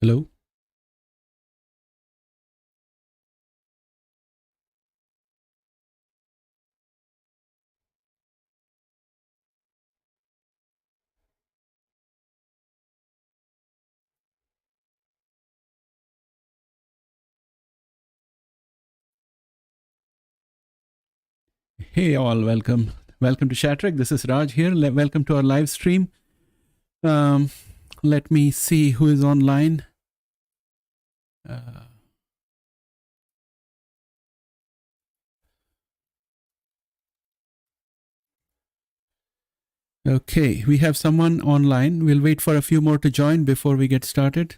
Hello? Hey all, welcome. Welcome to Treck. This is Raj here. Welcome to our live stream. Let me see who is online. Okay, we have someone online. We'll wait for a few more to join before we get started.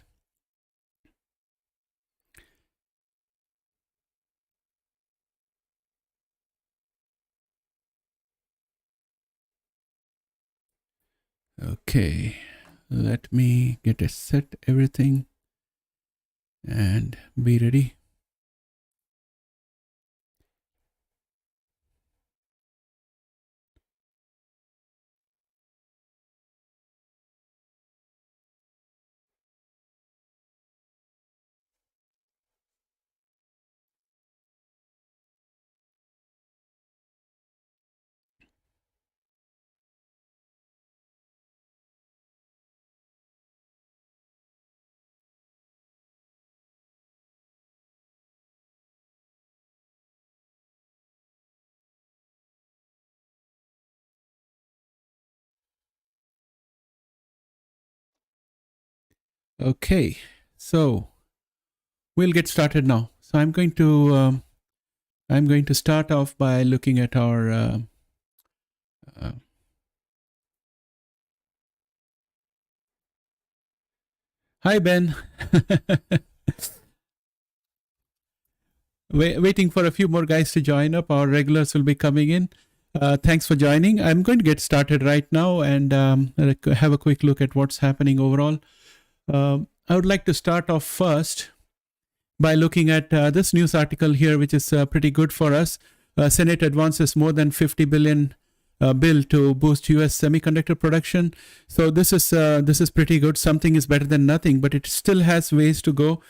Okay, let me get a set everything and be ready. Okay, so we'll get started now. So I'm going to start off by looking at our hi Ben. Waiting for a few more guys to join up. Our regulars will be coming in. Thanks for joining. I'm going to get started right now and have a quick look at what's happening overall. I would like to start off first by looking at this news article here, which is pretty good for us. Senate advances more than $50 billion bill to boost U.S. semiconductor production. So this is pretty good. Something is better than nothing, but it still has ways to go.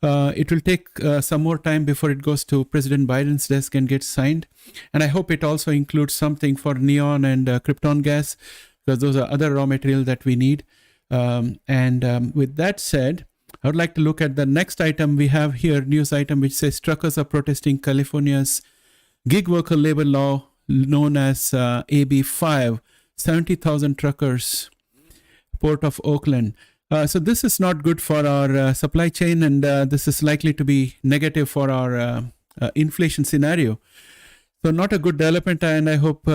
It will take some more time before it goes to President Biden's desk and gets signed. And I hope it also includes something for neon and krypton gas, because those are other raw material that we need. With that said, I would like to look at the next item we have here, news item, which says truckers are protesting California's gig worker labor law known as AB 5, 70,000 truckers, Port of Oakland. So this is not good for our supply chain, and this is likely to be negative for our inflation scenario. So not a good development, and I hope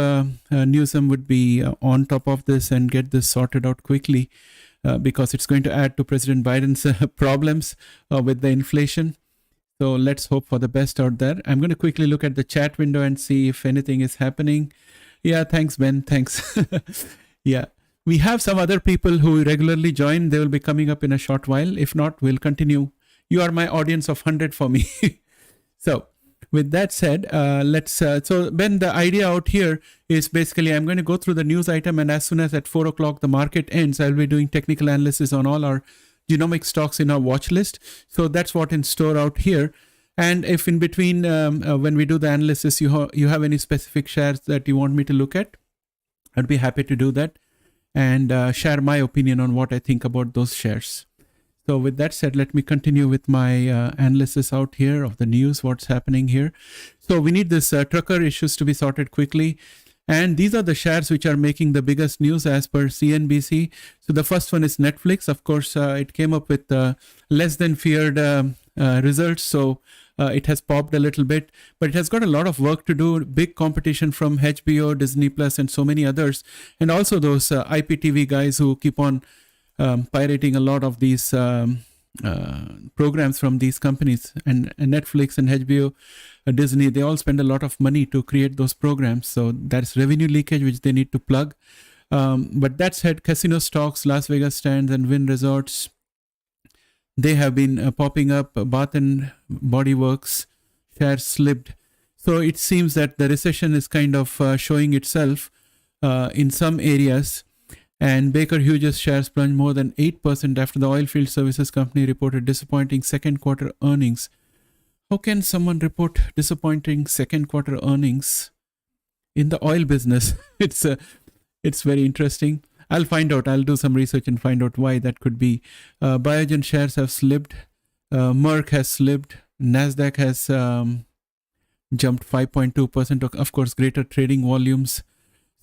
Newsom would be on top of this and get this sorted out quickly, because it's going to add to President Biden's problems with the inflation. So let's hope for the best out there. I'm going to quickly look at the chat window and see if anything is happening. Yeah, thanks, Ben. Thanks. Yeah. We have some other people who regularly join. They will be coming up in a short while. If not, we'll continue. You are my audience of 100 for me. So with that said, so Ben, the idea out here is basically I'm going to go through the news item, and as soon as at 4 o'clock the market ends, I'll be doing technical analysis on all our genomic stocks in our watch list. So that's what in store out here. And if in between, when we do the analysis, you have any specific shares that you want me to look at, I'd be happy to do that and share my opinion on what I think about those shares. So with that said, let me continue with my analysis out here of the news, what's happening here. So we need this trucker issues to be sorted quickly. And these are the shares which are making the biggest news as per CNBC. So the first one is Netflix. Of course, it came up with less than feared results. So it has popped a little bit, but it has got a lot of work to do. Big competition from HBO, Disney Plus, and so many others. And also those IPTV guys who keep on pirating a lot of these programs from these companies, and Netflix and HBO, Disney, they all spend a lot of money to create those programs. So that's revenue leakage, which they need to plug. But that said, casino stocks, Las Vegas Sands and Wynn Resorts, they have been popping up. Bath and Body Works shares slipped. So it seems that the recession is kind of showing itself in some areas. And Baker Hughes shares plunged more than 8% after the oilfield services company reported disappointing second quarter earnings. How can someone report disappointing second quarter earnings in the oil business? It's very interesting. I'll find out. I'll do some research and find out why that could be. Biogen shares have slipped. Merck has slipped. Nasdaq has jumped 5.2%. Of course, greater trading volumes.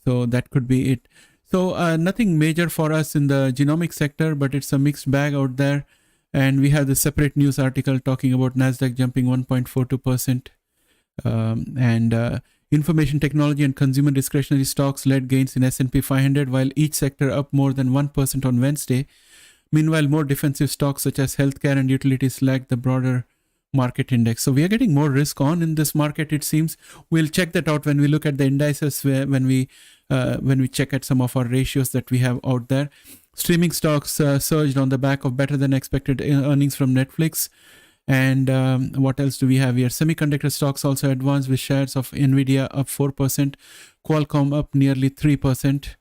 So that could be it. So nothing major for us in the genomic sector, but it's a mixed bag out there. And we have the separate news article talking about Nasdaq jumping 1.42%. Information technology and consumer discretionary stocks led gains in S&P 500, while each sector up more than 1% on Wednesday. Meanwhile, more defensive stocks such as healthcare and utilities lagged the broader market index. So we are getting more risk on in this market, it seems. We'll check that out when we look at the indices, when we check at some of our ratios that we have out there. Streaming stocks surged on the back of better than expected earnings from Netflix. And what else do we have here? Semiconductor stocks also advanced with shares of Nvidia up 4%, Qualcomm up nearly 3%.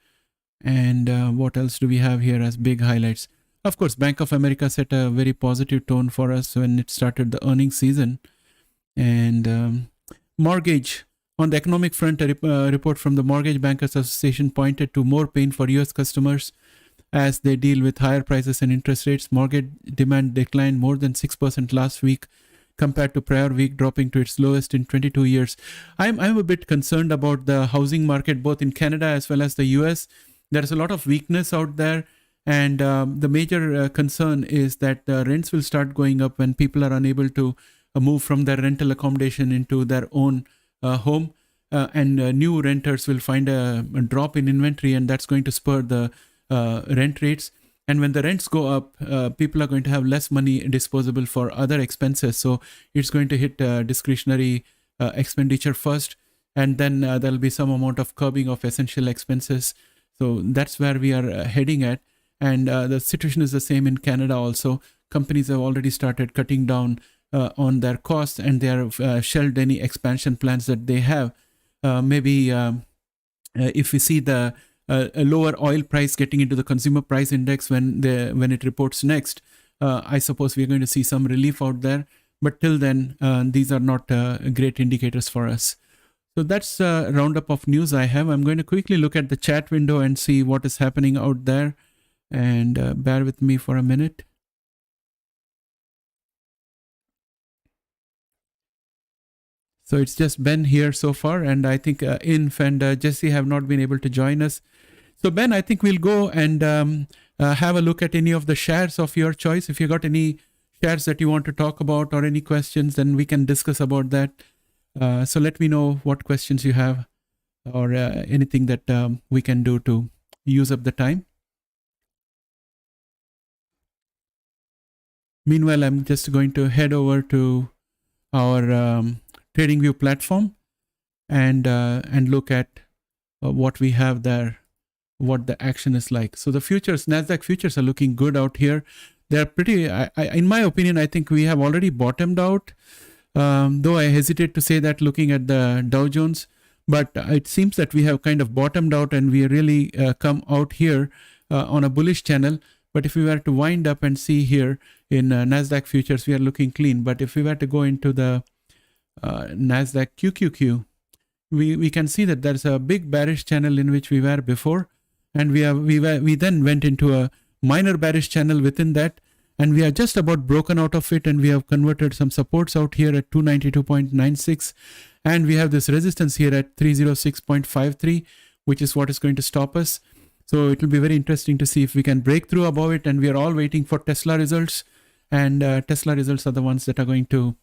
And what else do we have here as big highlights? Of course, Bank of America set a very positive tone for us when it started the earnings season. And mortgage. On the economic front, a report from the Mortgage Bankers Association pointed to more pain for U.S. customers as they deal with higher prices and interest rates. Mortgage demand declined more than 6% last week compared to prior week, dropping to its lowest in 22 years. I'm a bit concerned about the housing market, both in Canada as well as the US. There's a lot of weakness out there. And the major concern is that the rents will start going up when people are unable to move from their rental accommodation into their own home. And new renters will find a drop in inventory, and that's going to spur the rent rates. And when the rents go up, people are going to have less money disposable for other expenses. So it's going to hit discretionary expenditure first, and then there'll be some amount of curbing of essential expenses. So that's where we are heading at. And the situation is the same in Canada also. Companies have already started cutting down on their costs, and they have shelved any expansion plans that they have. Maybe if we see the a lower oil price getting into the consumer price index when it reports next, I suppose we're going to see some relief out there. But till then, these are not great indicators for us. So that's a roundup of news I have. I'm going to quickly look at the chat window and see what is happening out there. And bear with me for a minute. So it's just Ben here so far, and I think Inf and Jesse have not been able to join us. So Ben, I think we'll go and have a look at any of the shares of your choice. If you got any shares that you want to talk about or any questions, then we can discuss about that. So let me know what questions you have or anything that we can do to use up the time. Meanwhile, I'm just going to head over to our TradingView platform and look at what we have there, what the action is like. So the futures, Nasdaq futures are looking good out here. They're pretty, in my opinion, I think we have already bottomed out, though I hesitate to say that looking at the Dow Jones, but it seems that we have kind of bottomed out and we really come out here on a bullish channel. But if we were to wind up and see here in Nasdaq futures, we are looking clean. But if we were to go into the Nasdaq QQQ, we can see that there's a big bearish channel in which we were before, and we then went into a minor bearish channel within that, and we are just about broken out of it, and we have converted some supports out here at 292.96, and we have this resistance here at 306.53, which is what is going to stop us. So it will be very interesting to see if we can break through above it, and we are all waiting for Tesla results, and Tesla results are the ones that are going to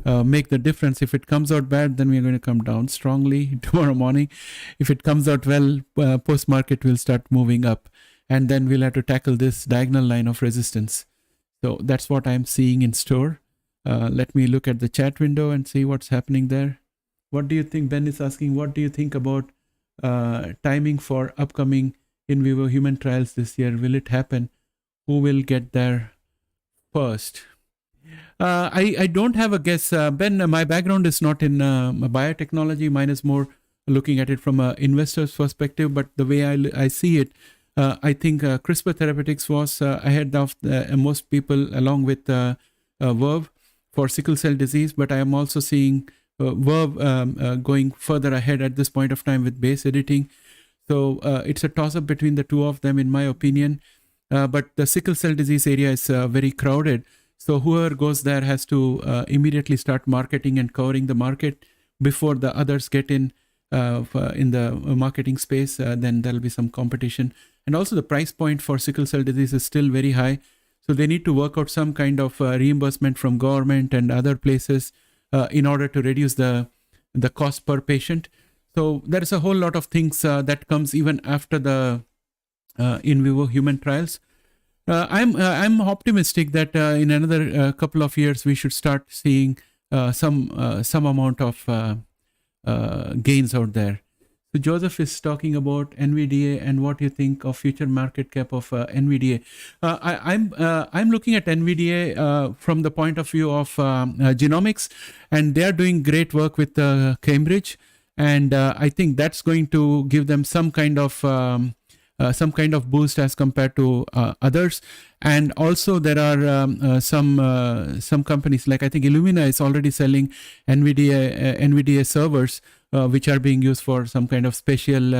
make the difference. If it comes out bad, then we're going to come down strongly tomorrow morning. If it comes out well, post-market will start moving up, and then we'll have to tackle this diagonal line of resistance. So that's what I'm seeing in store. Let me look at the chat window and see what's happening there. What do you think? Ben is asking, what do you think about timing for upcoming in vivo human trials this year? Will it happen? Who will get there first? I don't have a guess. Ben, my background is not in biotechnology. Mine is more looking at it from an investor's perspective. But the way I see it, I think CRISPR Therapeutics was ahead of most people, along with Verve for sickle cell disease. But I am also seeing Verve going further ahead at this point of time with base editing. So it's a toss-up between the two of them, in my opinion. But the sickle cell disease area is very crowded. So whoever goes there has to immediately start marketing and covering the market before the others get in the marketing space. Then there'll be some competition. And also the price point for sickle cell disease is still very high. So they need to work out some kind of reimbursement from government and other places in order to reduce the cost per patient. So there is a whole lot of things that comes even after the in vivo human trials. I'm optimistic that in another couple of years we should start seeing some amount of gains out there. So Joseph is talking about NVDA and what you think of future market cap of NVDA. I'm looking at NVDA from the point of view of genomics, and they are doing great work with Cambridge. And I think that's going to give them some kind of boost as compared to others. And also there are some companies, like I think Illumina is already selling NVDA servers, which are being used for some kind of spatial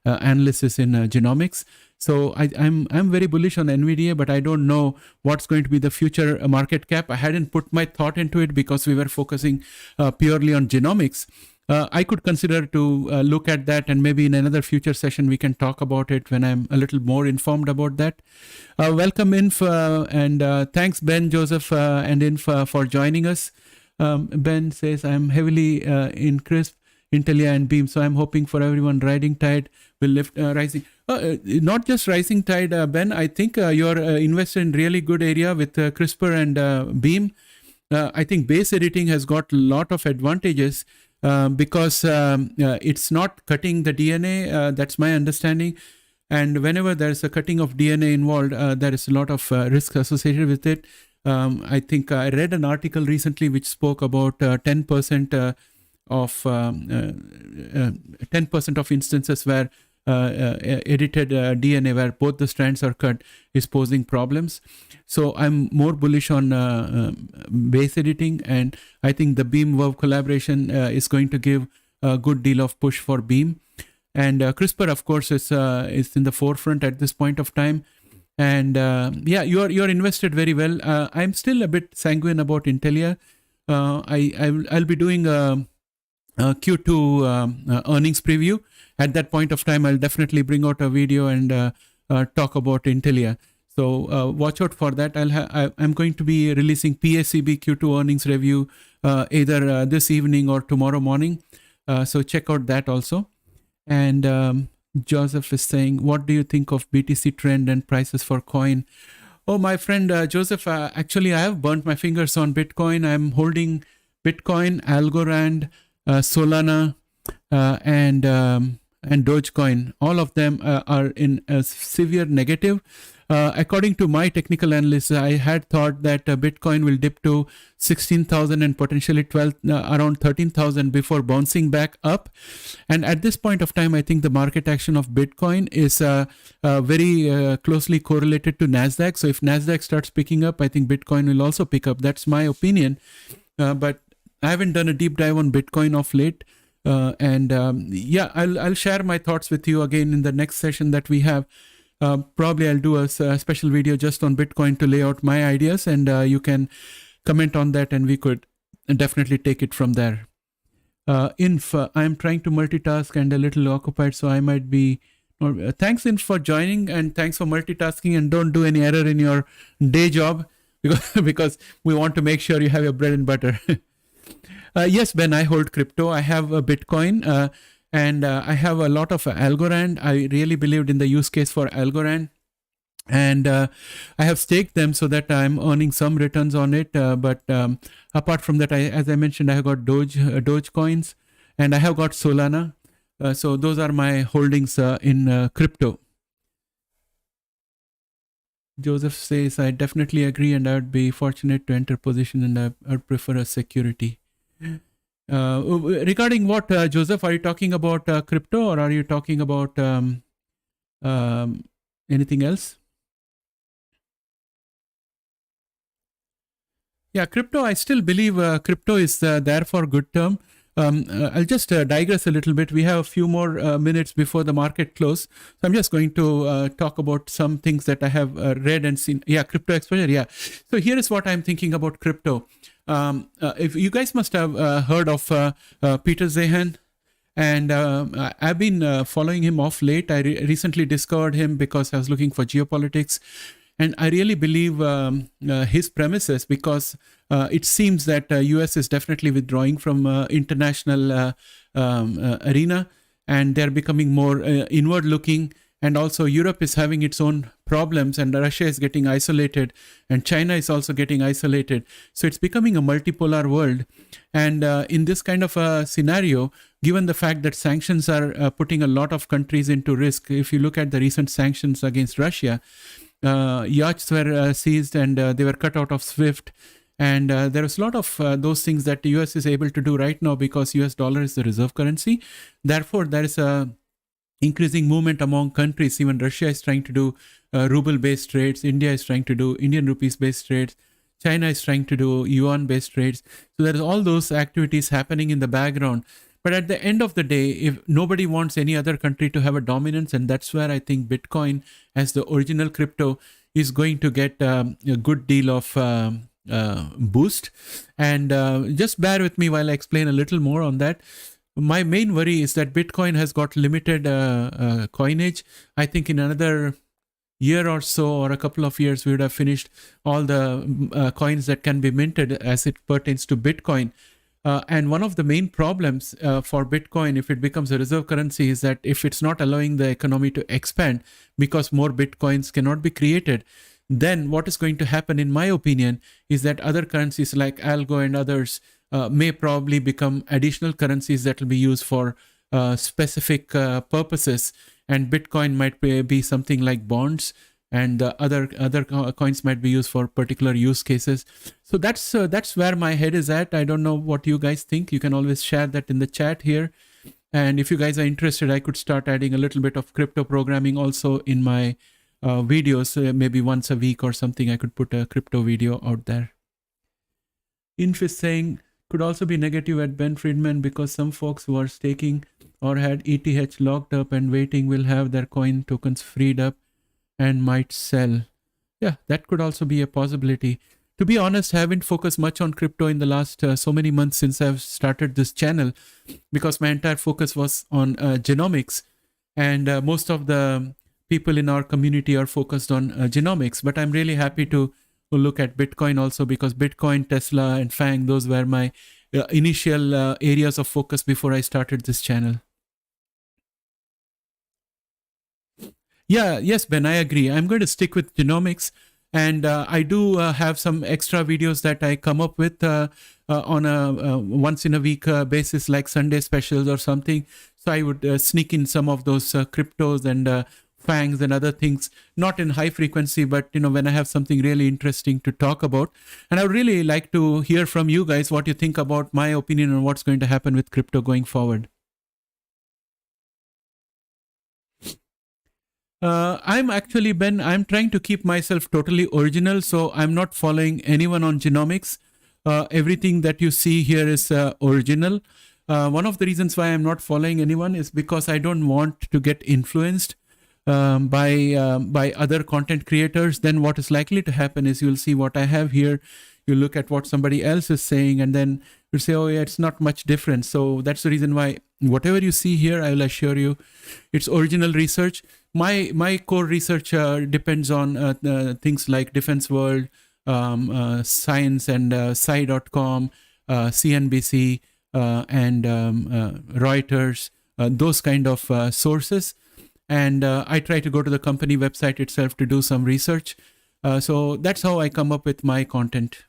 analysis in genomics. So I'm very bullish on NVDA, but I don't know what's going to be the future market cap. I hadn't put my thought into it because we were focusing purely on genomics. I could consider to look at that, and maybe in another future session we can talk about it when I'm a little more informed about that. Welcome Inf, and thanks Ben, Joseph, and Inf for joining us. Ben says, I'm heavily in CRISP, Intelia and Beam, so I'm hoping for everyone riding tide will lift rising. Not just rising tide, Ben, I think you're invested in really good area with CRISPR and Beam. I think base editing has got a lot of advantages because it's not cutting the DNA. That's my understanding. And whenever there's a cutting of DNA involved, there is a lot of risk associated with it. I think I read an article recently which spoke about 10% of 10% of instances where edited DNA where both the strands are cut is posing problems. So I'm more bullish on base editing, and I think the Beam Verve collaboration is going to give a good deal of push for Beam. And CRISPR, of course, is in the forefront at this point of time. And yeah, you're invested very well. I'm still a bit sanguine about Intelia. I'll be doing a Q2 earnings preview. At that point of time, I'll definitely bring out a video and talk about Intelia. So watch out for that. I'm going to be releasing PACB Q2 earnings review either this evening or tomorrow morning. So check out that also. And Joseph is saying, what do you think of BTC trend and prices for coin? Oh, my friend Joseph, actually I have burnt my fingers on Bitcoin. I'm holding Bitcoin, Algorand, Solana, and Dogecoin. All of them are in a severe negative. According to my technical analysts, I had thought that Bitcoin will dip to 16,000 and potentially around 13,000 before bouncing back up. And at this point of time, I think the market action of Bitcoin is very closely correlated to NASDAQ. So if NASDAQ starts picking up, I think Bitcoin will also pick up. That's my opinion. But I haven't done a deep dive on Bitcoin of late. Yeah, I'll share my thoughts with you again in the next session that we have. Probably I'll do a special video just on Bitcoin to lay out my ideas, and you can comment on that and we could definitely take it from there. Inf, I'm trying to multitask and a little occupied, so I might be... thanks Inf for joining, and thanks for multitasking, and don't do any error in your day job because we want to make sure you have your bread and butter. Yes, Ben, I hold crypto. I have a Bitcoin and I have a lot of Algorand. I really believed in the use case for Algorand. And I have staked them so that I'm earning some returns on it. But apart from that, as I mentioned, I have got Doge coins, and I have got Solana. So those are my holdings in crypto. Joseph says, I definitely agree, and I would be fortunate to enter position, and I would prefer a security. Regarding what, Joseph, are you talking about crypto, or are you talking about Anything else? Yeah, crypto, I still believe crypto is there for good term. I'll just digress a little bit. We have a few more minutes before the market close. So I'm just going to talk about some things that I have read and seen. Yeah, crypto exposure. Yeah. So here is what I'm thinking about crypto. If you guys must have heard of Peter Zehan. And I've been following him off late. I recently discovered him because I was looking for geopolitics. And I really believe his premises because it seems that US is definitely withdrawing from international arena, and they're becoming more inward looking. And also Europe is having its own problems, and Russia is getting isolated, and China is also getting isolated. So it's becoming a multipolar world. And in this kind of a scenario, given the fact that sanctions are putting a lot of countries into risk, if you look at the recent sanctions against Russia, yachts were seized and they were cut out of SWIFT. And there is a lot of those things that the US is able to do right now because US dollar is the reserve currency. Therefore, there is a increasing movement among countries. Even Russia is trying to do ruble-based trades. India is trying to do Indian rupees-based trades. China is trying to do yuan-based trades. So there is all those activities happening in the background. But at the end of the day, if nobody wants any other country to have a dominance, and that's where I think Bitcoin, as the original crypto, is going to get a good deal of boost. And just bear with me while I explain a little more on that. My main worry is that Bitcoin has got limited coinage. I think in another year or so, or a couple of years, we would have finished all the coins that can be minted as it pertains to Bitcoin. And one of the main problems for Bitcoin, if it becomes a reserve currency, is that if it's not allowing the economy to expand because more Bitcoins cannot be created, then what is going to happen, in my opinion, is that other currencies like Algo and others may probably become additional currencies that will be used for specific purposes. And Bitcoin might be something like bonds, and other coins might be used for particular use cases. So that's where my head is at. I don't know what you guys think. You can always share that in the chat here. And if you guys are interested, I could start adding a little bit of crypto programming also in my videos. Maybe once a week or something, I could put a crypto video out there. Inf is saying, could also be negative at Ben Friedman because some folks who are staking or had ETH locked up and waiting will have their coin tokens freed up and might sell. Yeah, that could also be a possibility. To be honest, I haven't focused much on crypto in the last so many months since I've started this channel, because my entire focus was on genomics, and most of the people in our community are focused on genomics. But I'm really happy to look at Bitcoin also, because Bitcoin, Tesla, and FANG, those were my initial areas of focus before I started this channel. Yeah, yes, Ben, I agree. I'm going to stick with genomics. And I do have some extra videos that I come up with on a once in a week basis, like Sunday specials or something. So I would sneak in some of those cryptos and FANGs and other things, not in high frequency, but when I have something really interesting to talk about. And I would really like to hear from you guys what you think about my opinion on what's going to happen with crypto going forward. I'm actually, Ben, I'm trying to keep myself totally original, so I'm not following anyone on genomics. Everything that you see here is original. One of the reasons why I'm not following anyone is because I don't want to get influenced by other content creators. Then what is likely to happen is you'll see what I have here, you look at what somebody else is saying, and then you'll say, oh yeah, it's not much different. So that's the reason why whatever you see here, I will assure you, it's original research. My core research depends on things like Defense World, Science, and Sci.com, CNBC, and Reuters, those kind of sources. And I try to go to the company website itself to do some research. So that's how I come up with my content.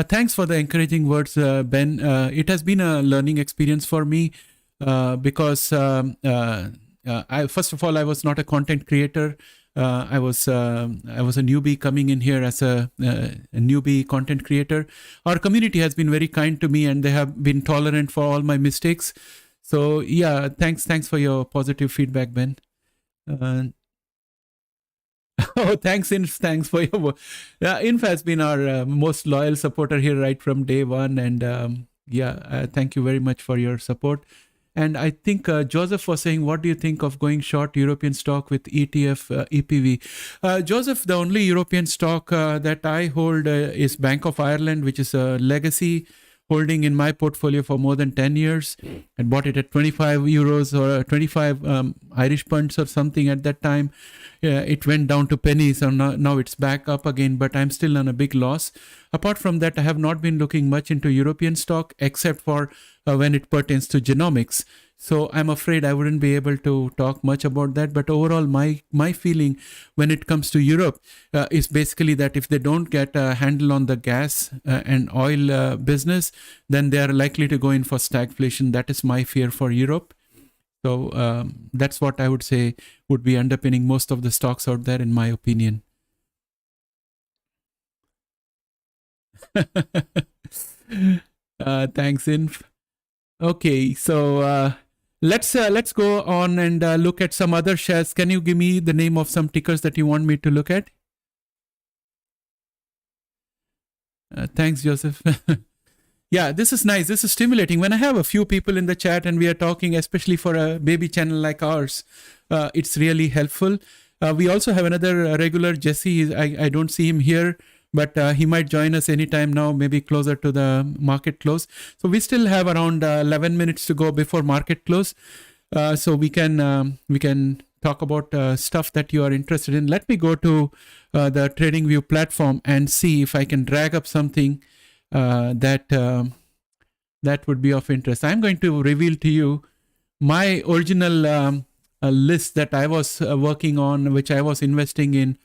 Thanks for the encouraging words, Ben. It has been a learning experience for me because first of all, I was not a content creator. I was a newbie coming in here as a newbie content creator. Our community has been very kind to me, and they have been tolerant for all my mistakes. So yeah, thanks for your positive feedback, Ben. Oh, thanks for your. Inf has been our most loyal supporter here right from day one, and thank you very much for your support. And I think Joseph was saying, what do you think of going short European stock with ETF EPV? Joseph, the only European stock that I hold is Bank of Ireland, which is a legacy holding in my portfolio for more than 10 years. I bought it at 25 euros or 25 Irish punds or something at that time. It went down to pennies, and now it's back up again, but I'm still on a big loss. Apart from that, I have not been looking much into European stock except for when it pertains to genomics. So I'm afraid I wouldn't be able to talk much about that. But overall, my feeling when it comes to Europe is basically that if they don't get a handle on the gas and oil business, then they are likely to go in for stagflation. That is my fear for Europe. So that's what I would say would be underpinning most of the stocks out there, in my opinion. Thanks, Inf. Okay, so let's go on and look at some other shares. Can you give me the name of some tickers that you want me to look at? Thanks, Joseph. Yeah, this is nice. This is stimulating. When I have a few people in the chat and we are talking, especially for a baby channel like ours, it's really helpful. We also have another regular, Jesse. I don't see him here, but he might join us anytime now, maybe closer to the market close. So we still have around 11 minutes to go before market close. So we can talk about stuff that you are interested in. Let me go to the TradingView platform and see if I can drag up something that would be of interest. I'm going to reveal to you my original list that I was working on, which I was investing in.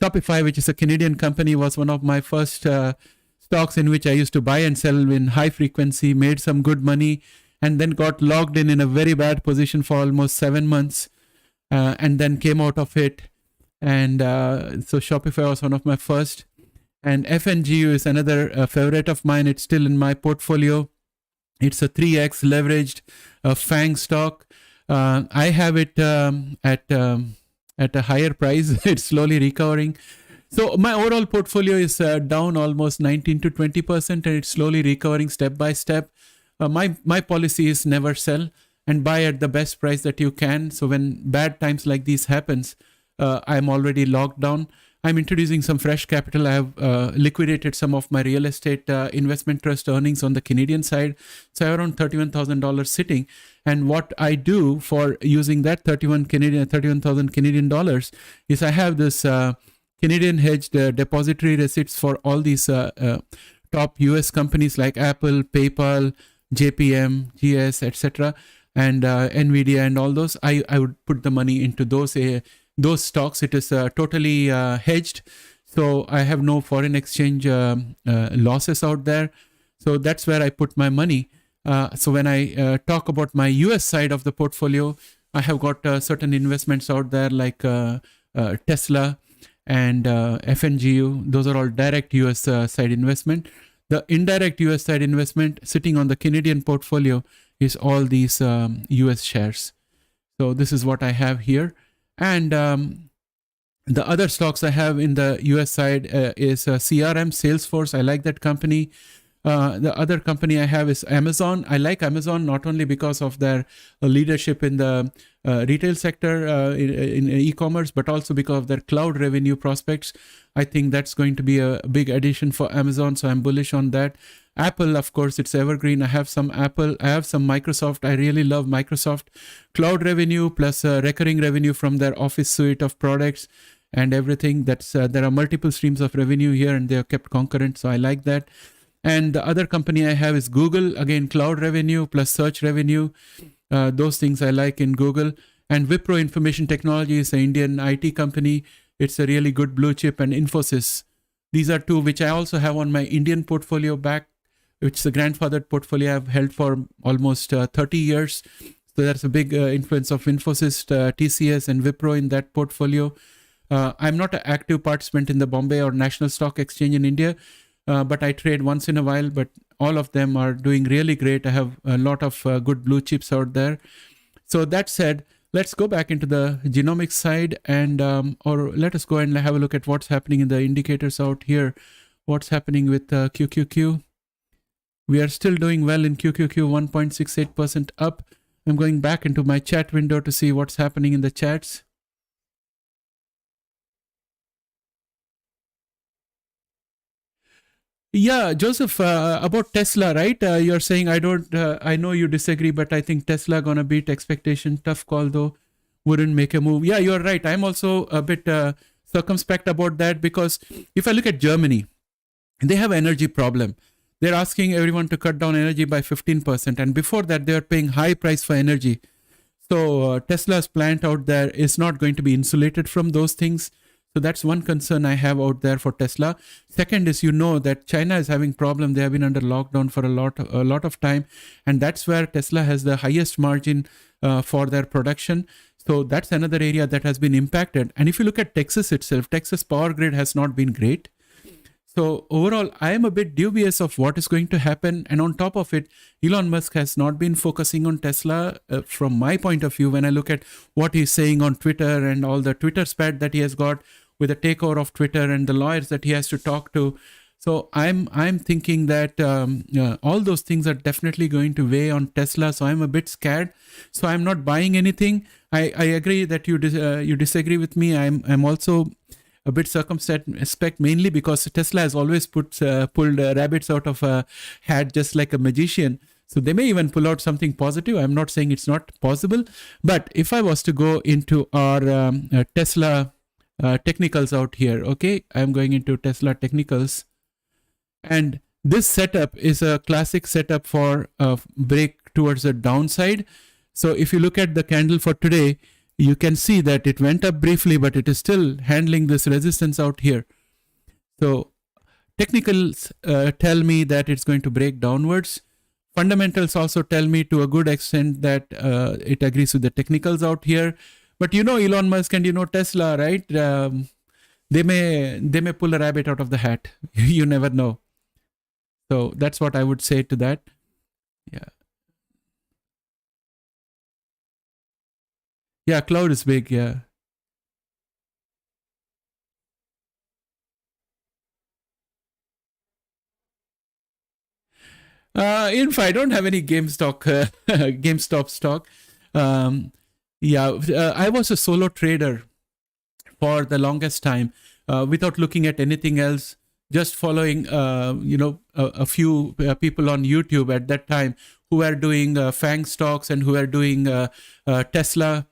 Shopify, which is a Canadian company, was one of my first stocks in which I used to buy and sell in high frequency, made some good money, and then got logged in a very bad position for almost 7 months, and then came out of it. And so Shopify was one of my first. And FNGU is another favorite of mine. It's still in my portfolio. It's a 3x leveraged FANG stock. I have it at a higher price. It's slowly recovering. So my overall portfolio is down almost 19 to 20%, and it's slowly recovering step by step. My policy is never sell and buy at the best price that you can. So when bad times like these happens, I'm already locked down. I'm introducing some fresh capital. I have liquidated some of my real estate investment trust earnings on the Canadian side. So I have around $31,000 sitting. And what I do for using that 31,000 Canadian dollars is I have this Canadian hedged depository receipts for all these top US companies like Apple, PayPal, JPM, GS, etc., and Nvidia and all those. I would put the money into those stocks. It is totally hedged, so I have no foreign exchange losses out there. So that's where I put my money. So when I talk about my US side of the portfolio, I have got certain investments out there like Tesla and FNGU. Those are all direct US side investment. The indirect US side investment sitting on the Canadian portfolio is all these US shares. So this is what I have here. And the other stocks I have in the US side is CRM, Salesforce. I like that company. The other company I have is Amazon. I like Amazon not only because of their leadership in the retail sector in e-commerce, but also because of their cloud revenue prospects. I think that's going to be a big addition for Amazon, so I'm bullish on that. Apple, of course, it's evergreen. I have some Apple. I have some Microsoft. I really love Microsoft. Cloud revenue plus recurring revenue from their Office suite of products and everything. That's there are multiple streams of revenue here, and they are kept concurrent, so I like that. And the other company I have is Google. Again, cloud revenue plus search revenue. Those things I like in Google. And Wipro Information Technology is an Indian IT company. It's a really good blue chip. And Infosys. These are two which I also have on my Indian portfolio back, which is a grandfathered portfolio I've held for almost 30 years. So that's a big influence of Infosys, TCS and Wipro in that portfolio. I'm not an active participant in the Bombay or National Stock Exchange in India. but I trade once in a while. But all of them are doing really great. I have a lot of good blue chips out there. So that said, let's go back into the genomics side, and or let us go and have a look at what's happening in the indicators out here. What's happening with QQQ? We are still doing well in QQQ, 1.68% up. I'm going back into my chat window to see what's happening in the chats. Yeah, Joseph, about Tesla, right? You're saying I know you disagree, but I think Tesla gonna beat expectation. Tough call though, wouldn't make a move. Yeah, you're right. I'm also a bit circumspect about that, because if I look at Germany, they have an energy problem. They're asking everyone to cut down energy by 15%, and before that, they are paying high price for energy. So Tesla's plant out there is not going to be insulated from those things. So that's one concern I have out there for Tesla. Second is, that China is having problem. They have been under lockdown for a lot of time, and that's where Tesla has the highest margin for their production. So that's another area that has been impacted. And if you look at Texas itself, Texas power grid has not been great. So overall, I am a bit dubious of what is going to happen. And on top of it, Elon Musk has not been focusing on Tesla from my point of view. When I look at what he's saying on Twitter and all the Twitter spat that he has got with the takeover of Twitter and the lawyers that he has to talk to. So I'm thinking that all those things are definitely going to weigh on Tesla. So I'm a bit scared. So I'm not buying anything. I agree that you disagree with me. I'm also a bit circumspect, mainly because Tesla has always pulled rabbits out of a hat, just like a magician. So they may even pull out something positive. I'm not saying it's not possible. But if I was to go into our Tesla technicals out here, okay, I'm going into Tesla technicals. And this setup is a classic setup for a break towards the downside. So if you look at the candle for today, you can see that it went up briefly, but it is still handling this resistance out here. So technicals tell me that it's going to break downwards. Fundamentals also tell me to a good extent that it agrees with the technicals out here. But Elon Musk and Tesla, right? They may pull a rabbit out of the hat. You never know. So that's what I would say to that. Yeah. Yeah, cloud is big. Yeah. I don't have any GameStop stock. I was a solo trader for the longest time without looking at anything else, just following, a few people on YouTube at that time who were doing FANG stocks and who were doing Tesla.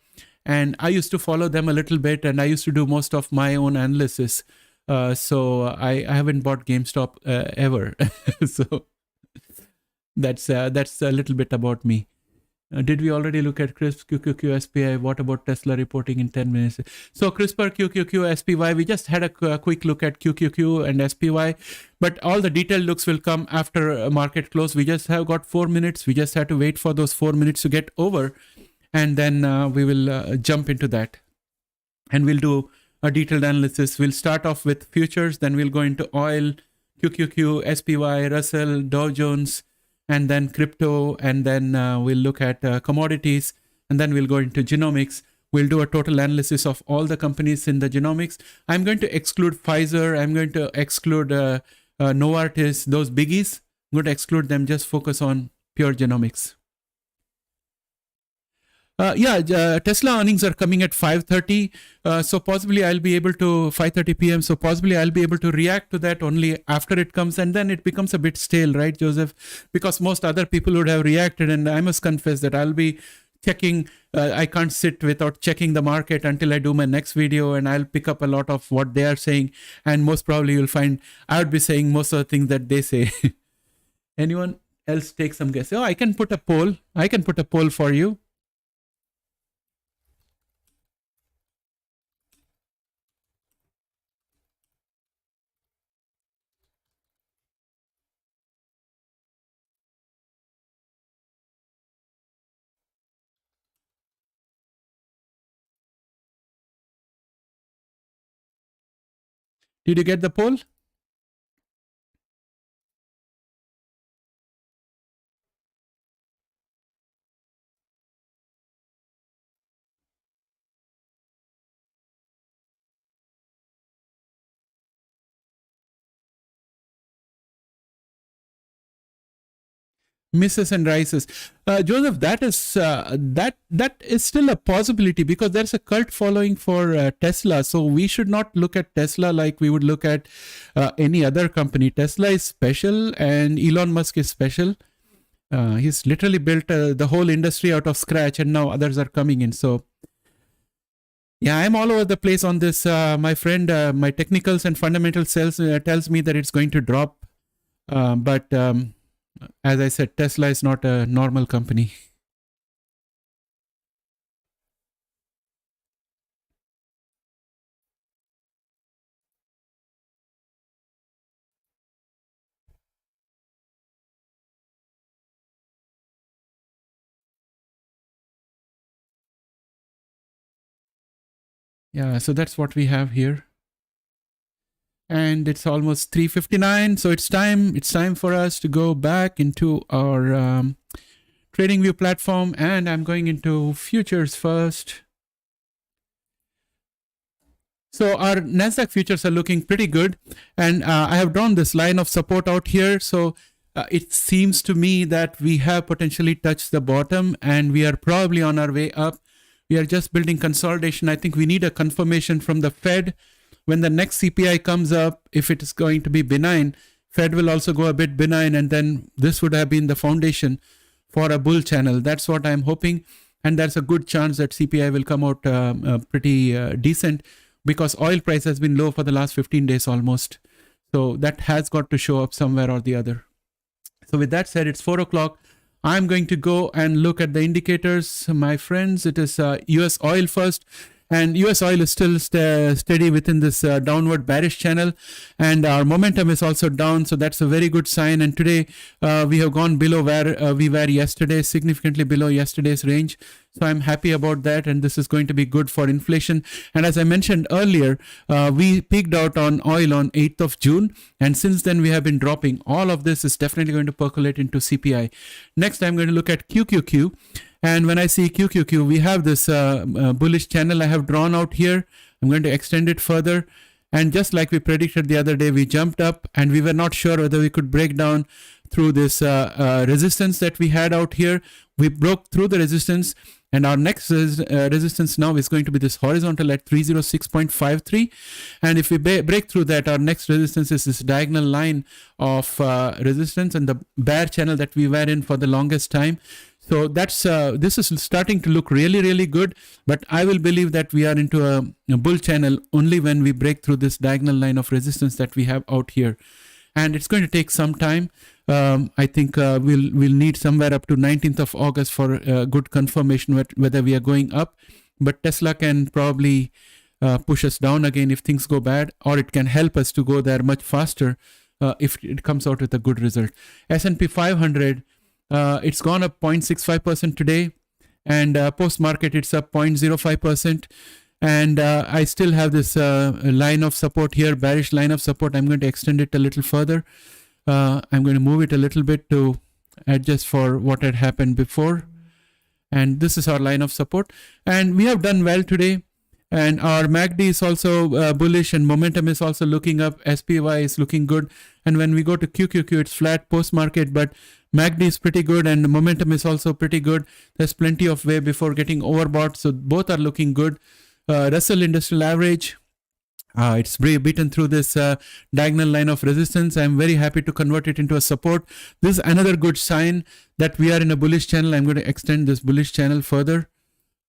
And I used to follow them a little bit, and I used to do most of my own analysis. So I haven't bought GameStop ever. So that's a little bit about me. Did we already look at CRISP, QQQ, SPI? What about Tesla reporting in 10 minutes? So CRISPR, QQQ, SPY, we just had a quick look at QQQ and SPY, but all the detailed looks will come after market close. We just have got 4 minutes. We just have to wait for those 4 minutes to get over, and then we will jump into that. And we'll do a detailed analysis. We'll start off with futures, then we'll go into oil, QQQ, SPY, Russell, Dow Jones, and then crypto, and then we'll look at commodities, and then we'll go into genomics. We'll do a total analysis of all the companies in the genomics. I'm going to exclude Pfizer. I'm going to exclude Novartis, those biggies. I'm going to exclude them, just focus on pure genomics. Tesla earnings are coming at 5:30. So possibly I'll be able to 5:30 p.m. So possibly I'll be able to react to that only after it comes, and then it becomes a bit stale, right, Joseph? Because most other people would have reacted, and I must confess that I'll be checking. I can't sit without checking the market until I do my next video, and I'll pick up a lot of what they are saying, and most probably you'll find I would be saying most of the things that they say. Anyone else take some guess? Oh, I can put a poll. I can put a poll for you. Did you get the poll? misses and rises. Joseph, that is still a possibility because there's a cult following for Tesla. So we should not look at Tesla like we would look at any other company. Tesla is special, and Elon Musk is special. He's literally built the whole industry out of scratch, and now others are coming in. So yeah, I'm all over the place on this. My friend, my technicals and fundamentals tells me that it's going to drop, but as I said, Tesla is not a normal company. Yeah, so that's what we have here. And it's almost 3:59, so it's time for us to go back into our TradingView platform, and I'm going into futures first. So our Nasdaq futures are looking pretty good, and I have drawn this line of support out here. So it seems to me that we have potentially touched the bottom, and we are probably on our way up. We are just building consolidation. I think we need a confirmation from the Fed. When the next CPI comes up, if it is going to be benign, Fed will also go a bit benign, and then this would have been the foundation for a bull channel. That's what I'm hoping, and there's a good chance that CPI will come out pretty decent because oil price has been low for the last 15 days almost. So that has got to show up somewhere or the other. So with that said, it's 4 o'clock. I'm going to go and look at the indicators, my friends. It is US oil first. And US oil is still steady within this downward bearish channel, and our momentum is also down, so that's a very good sign. And today we have gone below where we were yesterday, significantly below yesterday's range. So I'm happy about that, and this is going to be good for inflation. And as I mentioned earlier, we peaked out on oil on 8th of June, and since then we have been dropping. All of this is definitely going to percolate into CPI. Next, I'm going to look at QQQ. And when I see QQQ, we have this bullish channel I have drawn out here. I'm going to extend it further. And just like we predicted the other day, we jumped up and we were not sure whether we could break down through this resistance that we had out here. We broke through the resistance, and our next resistance now is going to be this horizontal at 306.53. And if we break through that, our next resistance is this diagonal line of resistance and the bear channel that we were in for the longest time. So that's this is starting to look really, really good. But I will believe that we are into a bull channel only when we break through this diagonal line of resistance that we have out here. And it's going to take some time. I think we'll need somewhere up to 19th of August for good confirmation whether we are going up. But Tesla can probably push us down again if things go bad, or it can help us to go there much faster if it comes out with a good result. S&P 500. It's gone up 0.65% today, and post-market it's up 0.05%. And I still have this line of support here, bearish line of support. I'm going to extend it a little further. I'm going to move it a little bit to adjust for what had happened before. And this is our line of support. And we have done well today. And our MACD is also bullish, and momentum is also looking up. SPY is looking good. And when we go to QQQ, it's flat post-market, but MACD is pretty good and the momentum is also pretty good. There's plenty of way before getting overbought. So both are looking good. Russell Industrial Average, it's beaten through this diagonal line of resistance. I'm very happy to convert it into a support. This is another good sign that we are in a bullish channel. I'm going to extend this bullish channel further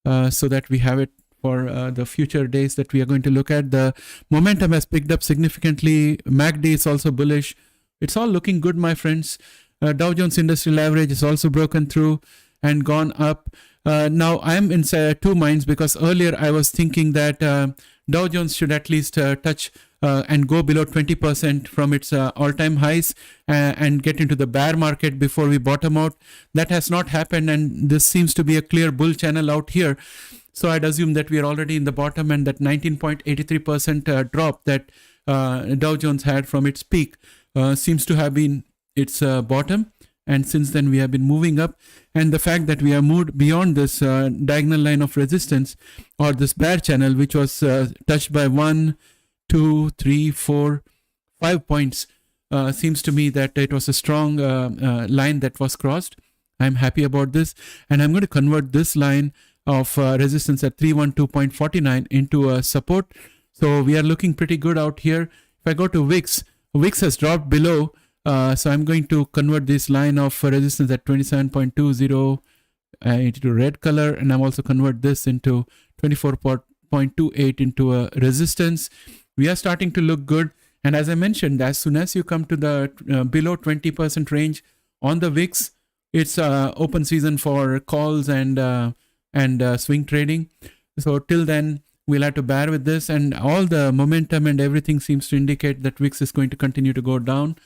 so that we have it for the future days that we are going to look at. The momentum has picked up significantly. MACD is also bullish. It's all looking good, my friends. Dow Jones Industrial Average is also broken through and gone up. Now I'm in two minds, because earlier I was thinking that Dow Jones should at least touch and go below 20% from its all-time highs and get into the bear market before we bottom out. That has not happened, and this seems to be a clear bull channel out here. So I'd assume that we are already in the bottom, and that 19.83% drop that Dow Jones had from its peak seems to have been its bottom. And since then we have been moving up, and the fact that we have moved beyond this diagonal line of resistance, or this bear channel, which was touched by 1, 2, 3, 4, 5 points seems to me that it was a strong line that was crossed. I'm happy about this, and I'm going to convert this line of resistance at 312.49 into a support. So we are looking pretty good out here. If I go to VIX, VIX has dropped below, so I'm going to convert this line of resistance at 27.20 into red color, and I'm also convert this into 24.28 into a resistance. We are starting to look good, and as I mentioned, as soon as you come to the below 20% range on the VIX, it's open season for calls and swing trading. So till then, we'll have to bear with this, and all the momentum and everything seems to indicate that VIX is going to continue to go down.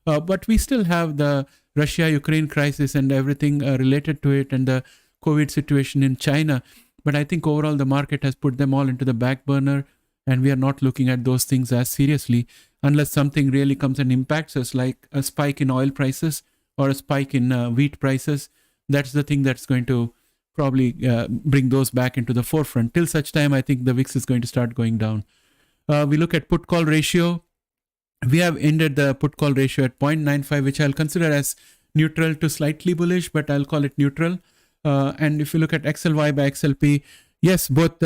But we still have the Russia-Ukraine crisis and everything related to it, and the COVID situation in China. But I think overall the market has put them all into the back burner, and we are not looking at those things as seriously unless something really comes and impacts us, like a spike in oil prices or a spike in wheat prices. That's the thing that's going to probably bring those back into the forefront. Till such time, I think the VIX is going to start going down. We look at put call ratio. We have ended the put call ratio at 0.95, which I'll consider as neutral to slightly bullish, but I'll call it neutral. And if you look at XLY by XLP, yes, both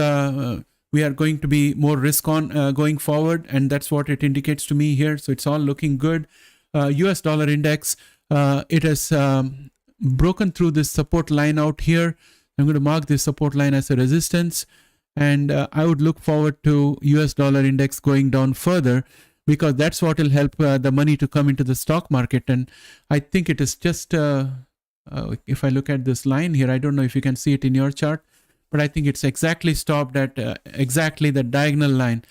we are going to be more risk on going forward, and that's what it indicates to me here. So it's all looking good. US dollar index, it has broken through this support line out here. I'm going to mark this support line as a resistance, and I would look forward to US dollar index going down further, because that's what will help the money to come into the stock market. And I think it is just, if I look at this line here, I don't know if you can see it in your chart, but I think it's exactly stopped at exactly the diagonal line.